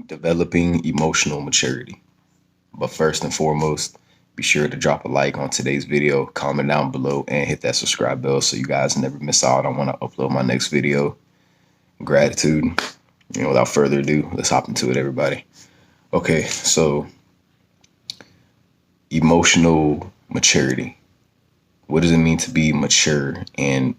developing emotional maturity. But first and foremost, be sure to drop a like on today's video, comment down below, and hit that subscribe bell so you guys never miss out on when I upload my next video. Gratitude. Without further ado, let's hop into it, everybody. Okay, so emotional maturity. What does it mean to be mature and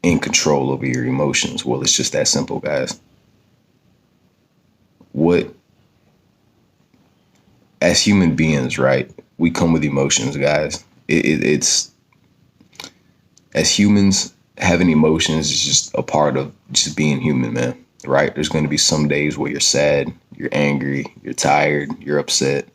in control over your emotions? Well, it's just that simple, guys. What As human beings, right? We come with emotions, guys. It's as humans, having emotions is just a part of just being human, man. Right? There's going to be some days where you're sad, you're angry, you're tired, you're upset,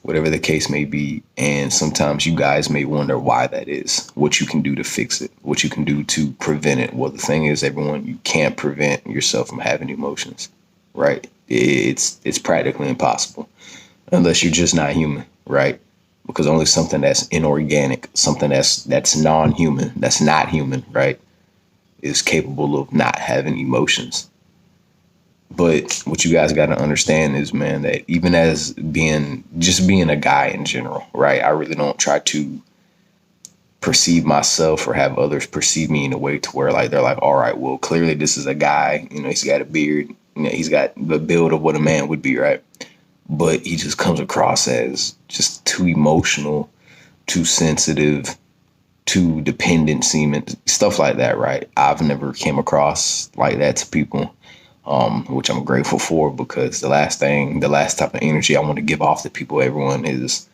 whatever the case may be. And sometimes you guys may wonder why that is, what you can do to fix it, what you can do to prevent it. Well, the thing is, everyone, you can't prevent yourself from having emotions, right? It's practically impossible unless you're just not human, right? Because only something that's inorganic, something that's non-human, that's not human, right, is capable of not having emotions. But what you guys got to understand is, man, that even as being a guy in general, right, I really don't try to perceive myself or have others perceive me in a way to where like they're like, all right, well, clearly this is a guy, he's got a beard, he's got the build of what a man would be, right? But he just comes across as just too emotional, too sensitive, too dependent seeming, stuff like that, right? I've never came across like that to people, which I'm grateful for, because the last type of energy I want to give off to people, everyone, is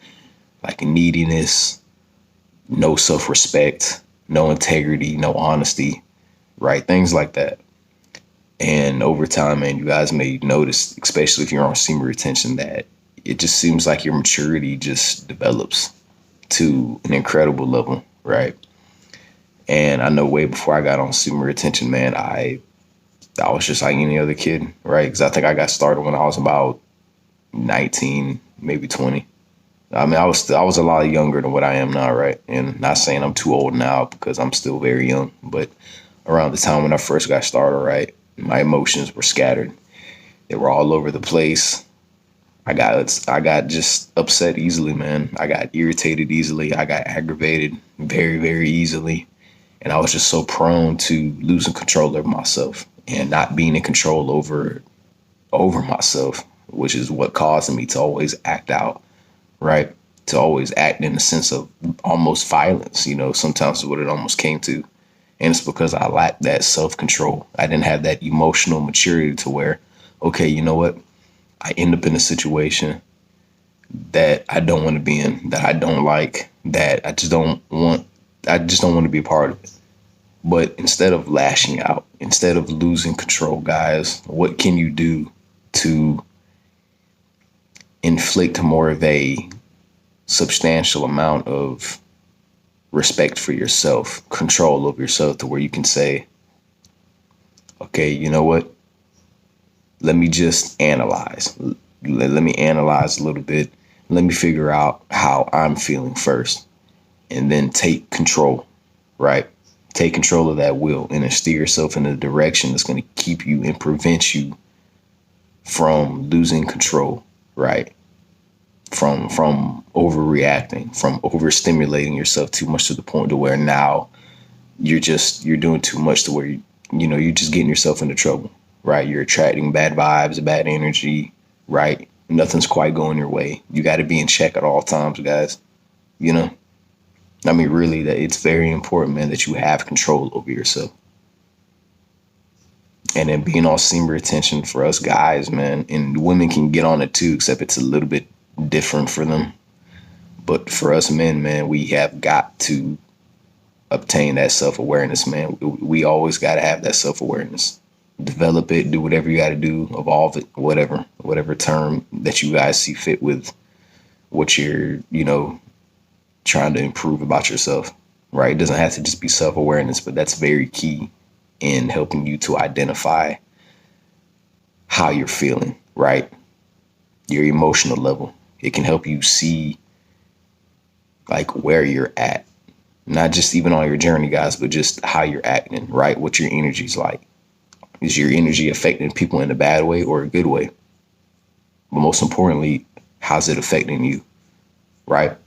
like neediness, no self-respect, no integrity, no honesty, right? Things like that. And over time, man, you guys may notice, especially if you're on semen retention, that it just seems like your maturity just develops to an incredible level, right? And I know way before I got on semen retention, man, I was just like any other kid, right? Because I think I got started when I was about 19, maybe 20. I mean, I was a lot younger than what I am now, right? And not saying I'm too old now, because I'm still very young, but around the time when I first got started, right, my emotions were scattered. They were all over the place. I got just upset easily, man. I got irritated easily. I got aggravated very, very easily. And I was just so prone to losing control of myself and not being in control over myself, which is what caused me to always act out, right? To always act in a sense of almost violence, sometimes is what it almost came to. And it's because I lacked that self-control. I didn't have that emotional maturity to where, okay, you know what? I end up in a situation that I don't want to be in, that I don't like, that I just don't want to be a part of it. But instead of lashing out, instead of losing control, guys, what can you do to inflict more of a substantial amount of respect for yourself, control of yourself, to where you can say, okay, you know what? Let me just analyze. Let me analyze a little bit. Let me figure out how I'm feeling first, and then take control, right? Take control of that will and then steer yourself in a direction that's going to keep you and prevent you from losing control, right? From overreacting, from overstimulating yourself too much to the point to where now you're doing too much to where you're just getting yourself into trouble, right? You're attracting bad vibes, bad energy, right? Nothing's quite going your way. You got to be in check at all times, guys. You know, I mean, really, that it's very important, man, that you have control over yourself. And then being on semen retention for us guys, man, and women can get on it too, except it's a little bit different for them. But for us men, man, we have got to obtain that self-awareness, man. We always got to have that self-awareness. Develop it, do whatever you got to do, evolve it, whatever term that you guys see fit with what you're, trying to improve about yourself, right? It doesn't have to just be self-awareness, but that's very key in helping you to identify how you're feeling, right? Your emotional level. It can help you see like where you're at, not just even on your journey, guys, but just how you're acting, right? What your energy's like. Is your energy affecting people in a bad way or a good way? But most importantly, how's it affecting you, right?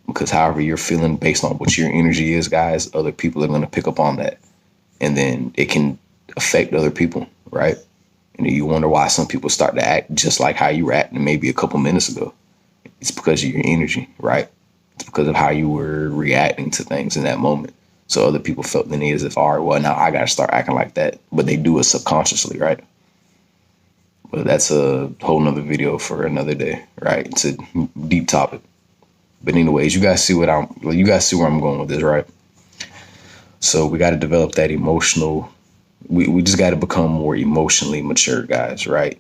Because however you're feeling based on what your energy is, guys, other people are going to pick up on that. And then it can affect other people, right? And then you wonder why some people start to act just like how you were acting maybe a couple minutes ago. It's because of your energy, right? It's because of how you were reacting to things in that moment. So other people felt the need as if, all right, well, now I got to start acting like that. But they do it subconsciously, right? But that's a whole nother video for another day, right? It's a deep topic. But anyways, you guys see where I'm going with this, right? So we got to develop that emotional. We just got to become more emotionally mature, guys, right?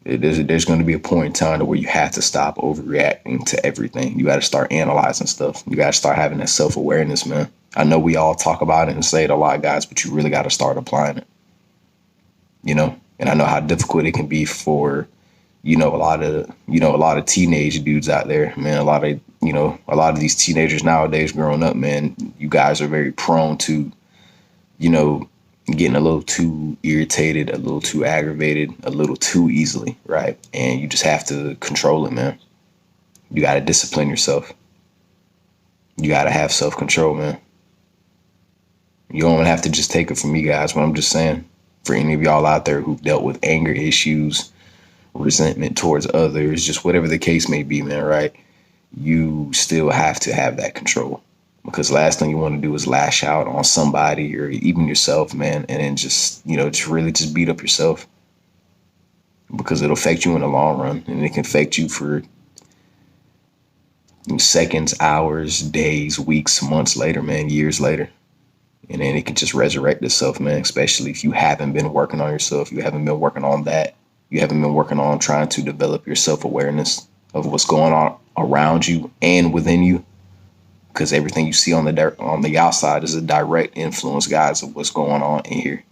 There's going to be a point in time where you have to stop overreacting to everything. You got to start analyzing stuff. You got to start having that self-awareness, man. I know we all talk about it and say it a lot, guys, but you really got to start applying it, you know? And I know how difficult it can be for, a lot of teenage dudes out there, man. A lot of these teenagers nowadays growing up, man, you guys are very prone to, getting a little too irritated, a little too aggravated, a little too easily, right? And you just have to control it, man. You got to discipline yourself. You got to have self-control, man. You don't have to just take it from me, guys, but I'm just saying, for any of y'all out there who've dealt with anger issues, resentment towards others, just whatever the case may be, man, right? You still have to have that control, because last thing you want to do is lash out on somebody or even yourself, man, and then just really just beat up yourself, because it'll affect you in the long run, and it can affect you for seconds, hours, days, weeks, months later, man, years later. And then it can just resurrect itself, man, especially if you haven't been working on yourself. You haven't been working on that. You haven't been working on trying to develop your self-awareness of what's going on around you and within you. Because everything you see on the outside is a direct influence, guys, of what's going on in here.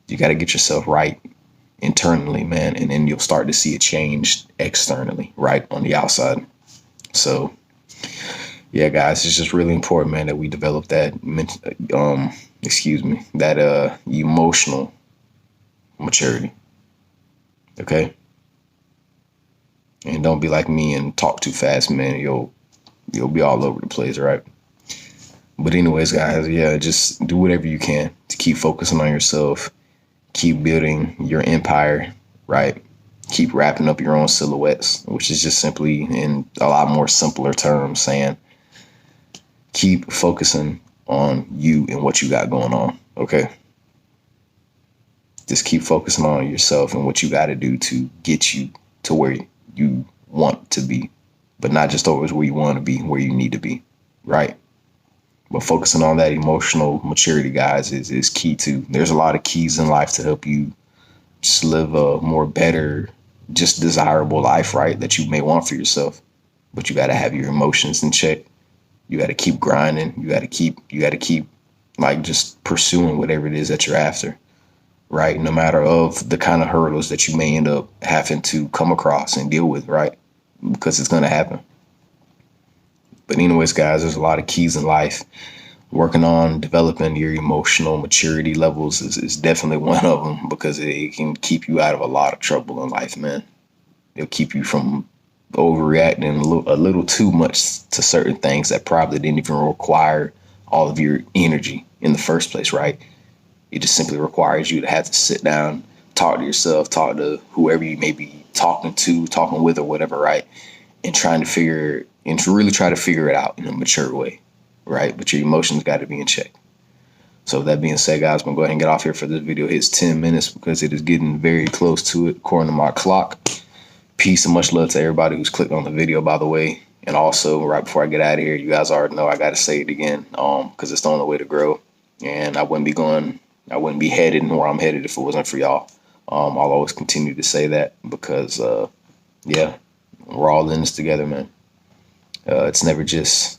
You got to get yourself right internally, man, and then you'll start to see a change externally, right, on the outside. So, yeah, guys, it's just really important, man, that we develop that, that emotional maturity. Okay. And don't be like me and talk too fast, man. You'll be all over the place, right? But anyways, guys, yeah, just do whatever you can to keep focusing on yourself, keep building your empire, right? Keep wrapping up your own silhouettes, which is just simply, in a lot more simpler terms, saying keep focusing on you and what you got going on, okay? Just keep focusing on yourself and what you got to do to get you to where you want to be, but not just always where you want to be, where you need to be, right? But focusing on that emotional maturity, guys, is key too. There's a lot of keys in life to help you just live a more better, just desirable life, right, that you may want for yourself. But you got to have your emotions in check. You got to keep grinding. You got to keep like just pursuing whatever it is that you're after, right? No matter of the kind of hurdles that you may end up having to come across and deal with, right? Because it's going to happen. But anyways, guys, there's a lot of keys in life. Working on developing your emotional maturity levels is definitely one of them, because it can keep you out of a lot of trouble in life, man. It'll keep you from overreacting a little too much to certain things that probably didn't even require all of your energy in the first place, right? It just simply requires you to have to sit down, talk to yourself, talk to whoever you may be talking with or whatever, right? And to really try to figure it out in a mature way, right? But your emotions got to be in check. So with that being said, guys, I'm going to go ahead and get off here for this video. It's 10 minutes because it is getting very close to it, according to my clock. Peace and much love to everybody who's clicked on the video, by the way. And also, right before I get out of here, you guys already know I got to say it again, because it's the only way to grow. And I wouldn't be headed where I'm headed if it wasn't for y'all. I'll always continue to say that because, yeah, we're all in this together, man. It's never just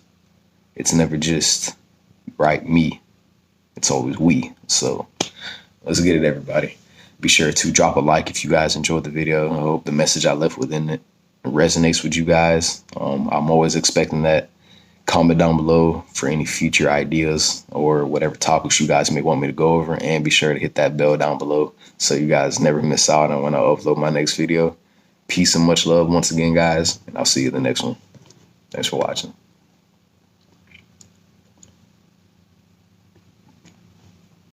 right, me. It's always we. So let's get it, everybody. Be sure to drop a like if you guys enjoyed the video. I hope the message I left within it resonates with you guys. I'm always expecting that Comment down below for any future ideas or whatever topics you guys may want me to go over. And be sure to hit that bell down below so you guys never miss out on when I upload my next video. Peace and much love once again, guys. And I'll see you in the next one. Thanks for watching.